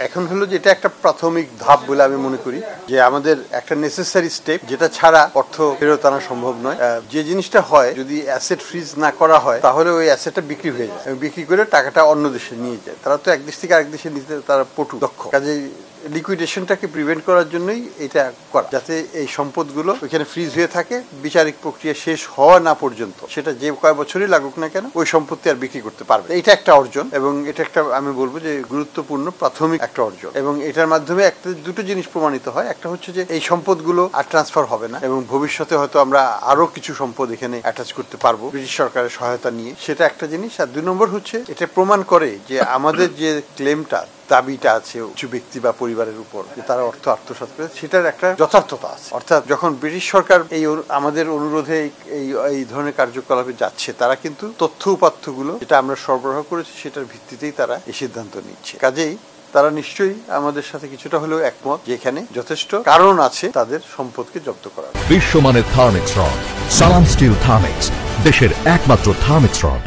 এখন হলো যে এটা একটা প্রাথমিক ধাপ বলে আমি মনে করি, যে আমাদের একটা নেসেসারি স্টেপ, যেটা ছাড়া অর্থ ফেরত আনা সম্ভব নয়। যে জিনিসটা হয়, যদি অ্যাসেট ফ্রিজ না করা হয় তাহলে ওই অ্যাসেটটা বিক্রি হয়ে যায়, বিক্রি করে টাকাটা অন্য দেশে নিয়ে যায়। তারা তো এক দেশ থেকে আরেক দেশে নিতে তারা পটু দক্ষ, কাজেই লিকুইডেশনটাকে প্রিভেন্ট করার জন্যই এটা করা, যাতে এই সম্পদগুলো ওইখানে ফ্রিজ হয়ে থাকে, বিচারিক প্রক্রিয়া শেষ হওয়া না পর্যন্ত, সেটা যে কয় বছরই লাগুক না কেন, ওই সম্পত্তি আর বিক্রি করতে পারবে। এটা একটা অর্জন, এবং এটা একটা আমি বলবো যে গুরুত্বপূর্ণ প্রাথমিক একটা অর্জন। এবং এটার মাধ্যমে একটা দুটো জিনিস প্রমাণিত হয়। একটা হচ্ছে যে এই সম্পদগুলো আর ট্রান্সফার হবে না, এবং ভবিষ্যতে হয়তো আমরা আরো কিছু সম্পদ এখানে অ্যাটাচ করতে পারবো ব্রিটিশ সরকারের সহায়তা নিয়ে, সেটা একটা জিনিস। আর 2 নম্বর হচ্ছে এটা প্রমাণ করে যে আমাদের যে ক্লেমটা, দাবিটা আছে কিছু ব্যক্তি বা পরিবারের উপর, যে তারা অর্থ আত্মসাৎ করে, সেটার একটা যথার্থতা আছে। অর্থাৎ যখন ব্রিটিশ সরকার এই আমাদের অনুরোধে এই ধরনের কার্যকলাপে যাচ্ছে, তারা কিন্তু তথ্য উপাত্তগুলো যেটা আমরা সরবরাহ করেছি সেটার ভিত্তিতেই তারা এই সিদ্ধান্ত নিচ্ছে। কাজেই তারা নিশ্চয়ই আমাদের সাথে কিছুটা হলেও একমত যে এখানে যথেষ্ট কারণ আছে তাদের সম্পদকে জব্দ করার। বিশ্বমানের থার্মিক্স রড, সালাম স্টিল থার্মিক্স, দেশের একমাত্র থার্মিক্স রড।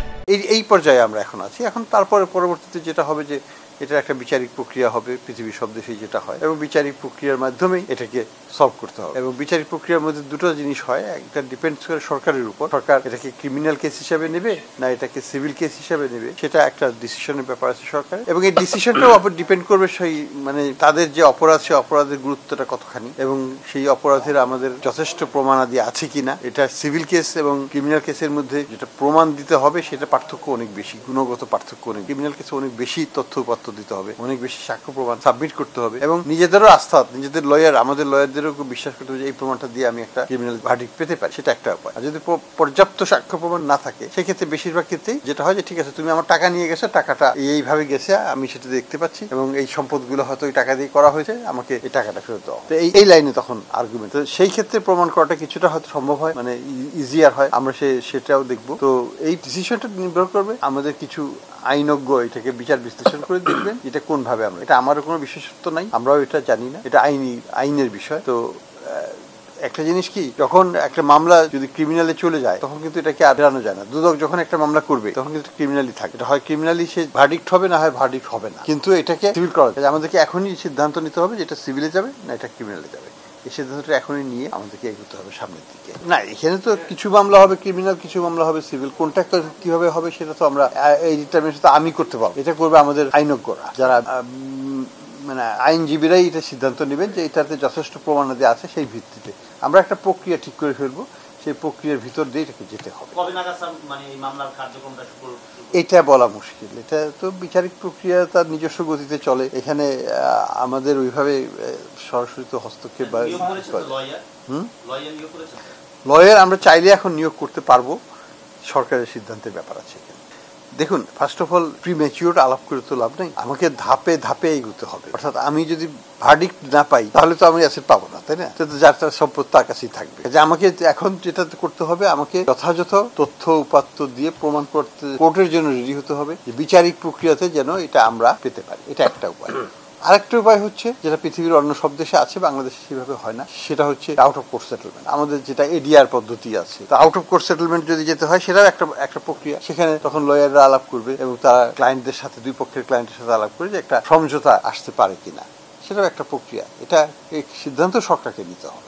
এই পর্যায়ে আমরা এখন আছি। এখন তারপরে পরবর্তীতে যেটা হবে যে এটা একটা বিচারিক প্রক্রিয়া হবে, পৃথিবীর সব দেশেই যেটা হয়, এবং বিচারিক প্রক্রিয়ার মাধ্যমেই এটাকে সলভ করতে হবে। এবং বিচারিক প্রক্রিয়ার মধ্যে দুটো জিনিস হয়, একটা ডিপেন্ডস করে সরকারের উপর, সরকার এটাকে ক্রিমিনাল কেস হিসাবে নেবে না এটাকে সিভিল কেস হিসাবে নেবে, সেটা একটা ডিসিশনের ব্যাপার আছে সরকারের। এবং এই ডিসিশনটাও ডিপেন্ড করবে সেই মানে তাদের যে অপরাধ, সে অপরাধের গুরুত্বটা কতখানি, এবং সেই অপরাধের আমাদের যথেষ্ট প্রমাণাদি আছে কিনা। এটা সিভিল কেস এবং ক্রিমিনাল কেসের মধ্যে যেটা প্রমাণ দিতে হবে সেটা পার্থক্য অনেক বেশি, গুণগত পার্থক্য অনেক। ক্রিমিনাল কেসে অনেক বেশি তথ্য উপাত্ত দিতে হবে, অনেক বেশি সাক্ষ্য প্রমাণ সাবমিট করতে হবে, এবং নিজেদেরও আস্থা, নিজেদের লয়ার, আমাদের লয়ারদেরও বিশ্বাস করতে হবে যে এই প্রমাণটা দিয়ে আমি একটা ক্রিমিনাল ভার্ডিক্ট পেতে পারি, সেটা একটা উপায়। আর যদি পর্যাপ্ত সাক্ষ্য প্রমাণ না থাকে, সেক্ষেত্রে বেশিরভাগ ক্ষেত্রেই যেটা হয় যে ঠিক আছে, তুমি আমার টাকা নিয়ে গেছো, টাকাটা এইভাবে গেছে, আমি সেটা দেখতে পাচ্ছি, এবং এই সম্পদগুলো হয়তো ওই টাকা দিয়ে করা হয়েছে, আমাকে এই টাকাটা ফেরত দাও। তো এই লাইনে তখন আর্গুমেন্ট, তো সেই ক্ষেত্রে প্রমাণ করাটা কিছুটা হয়তো সম্ভব হয়, মানে ইজিয়ার হয়, আমরা সেটাও দেখবো। তো এই ডিসিশনটা নির্ভর করবে আমাদের কিছু আইনজ্ঞ এটাকে বিচার বিশ্লেষণ করে দেখবেন এটা কোন ভাবে আমরা, এটা আমারও কোনো বিশেষত্ব নাই, আমরাও এটা জানি না, এটা আইনের বিষয়। তো একটা জিনিস কি, যখন একটা মামলা যদি ক্রিমিনালে চলে যায় তখন কিন্তু এটাকে আটকানো যায় না। দুদক যখন একটা মামলা করবে তখন কিন্তু ক্রিমিনালি থাকে, এটা হয় ক্রিমিনালি সে ভার্ডিক্ট হবে, না হয় ভার্ডিক্ট হবে না, কিন্তু এটাকে সিভিল করা যায়। আমাদেরকে এখনই সিদ্ধান্ত নিতে হবে যে এটা সিভিলে যাবে না এটা ক্রিমিনালে যাবে। এই সিদ্ধান্তটা এখনই নিয়ে আমাদেরকে এগোতে হবে সামনের দিকে। না, এখানে তো কিছু মামলা হবে ক্রিমিনাল, কিছু মামলা হবে সিভিল। কোনটা কিভাবে হবে সেটা তো আমরা এই ডিটারমিনেশন আমি করতে পারবো, এটা করবে আমাদের আইনজ্ঞরা, যারা মানে আইনজীবীরাই এটা সিদ্ধান্ত নেবেন যে এটাতে যথেষ্ট প্রমাণাদি আছে, সেই ভিত্তিতে আমরা একটা প্রক্রিয়া ঠিক করে ফেলবো, সেই প্রক্রিয়ার ভিতর দিয়ে এটাকে যেতে হবে। এটা বলা মুশকিল, এটা তো বিচারিক প্রক্রিয়া তার নিজস্ব গতিতে চলে, এখানে আমাদের ওইভাবে সরাসরি তো হস্তক্ষেপ বা লয়ার আমরা চাইলে এখন নিয়োগ করতে পারবো, সরকারের সিদ্ধান্তের ব্যাপার আছে। দেখুন, ফার্স্ট অফ অল প্রিম্যাচিওর আলাপ করে তো লাভ নেই, আমাকে ধাপে ধাপে এগোতে হবে। অর্থাৎ আমি যদি ভার্ডিক্ট না পাই তাহলে তো আমি অ্যাসেট পাবো না, তাই না? যার তার সম্পদ তার কাছেই থাকবে। যে আমাকে এখন যেটা করতে হবে, আমাকে যথাযথ তথ্য উপাত্ত দিয়ে প্রমাণ করতে কোর্টের জন্য রেডি হতে হবে, যে বিচারিক প্রক্রিয়াতে যেন এটা আমরা পেতে পারি। এটা একটা উপায়। আরেকটা উপায় হচ্ছে, যেটা পৃথিবীর অন্য সব দেশে আছে, বাংলাদেশে সেভাবে হয় না, সেটা হচ্ছে আউট অফ কোর্ট সেটেলমেন্ট। আমাদের যেটা এডিআর পদ্ধতি আছে, তো আউট অফ কোর্ট সেটেলমেন্ট যদি যেতে হয়, সেটাও একটা প্রক্রিয়া। সেখানে তখন লয়াররা আলাপ করবে এবং তারা ক্লায়েন্টদের সাথে, দুই পক্ষের ক্লায়েন্টের সাথে আলাপ করে যে একটা সমঝোতা আসতে পারে কিনা, সেটাও একটা প্রক্রিয়া। এটা এই সিদ্ধান্ত সরকারকে নিতে হবে।